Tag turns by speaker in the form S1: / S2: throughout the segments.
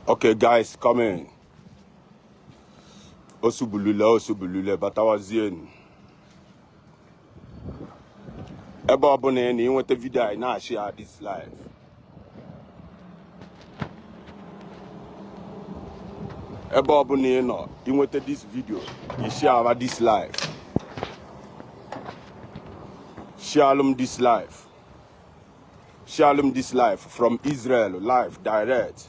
S1: Okay, guys, come in. Osubulule, Batawazien. Eba abone ni wete video I na share this live. Eba abone no, you wete this video, you share this live. Share this live. Share this live from Israel, live, direct.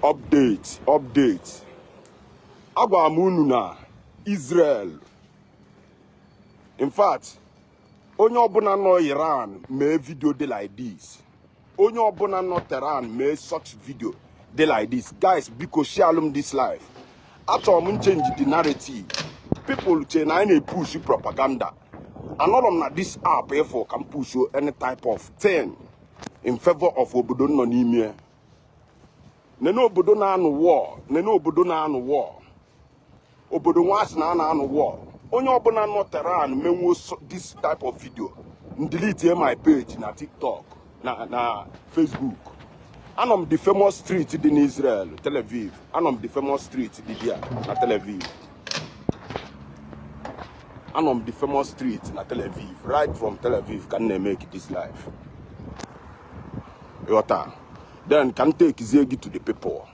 S1: Update. Agwa munu na Israel. In fact, onye obuna no Iran make video dey like this. Onye obuna no Tehran make such video dey like this. Guys, because share this live. After we change the narrative, people change and push propaganda. And all of them this app therefore can push you any type of thing in favor of obodo no n'ime. Neno obodo na anu war. Neno obodo na anu war. Obodo was na anu war. Onye obuna no Tehran menwo this type of video. Delete my page na TikTok, na Facebook. Anom the famous street in Israel, Tel Aviv. Anom the famous street there na Tel Aviv. Anom the famous street na Tel Aviv. Right from Tel Aviv can they make this life. Yota. Then can take Zegi to the people.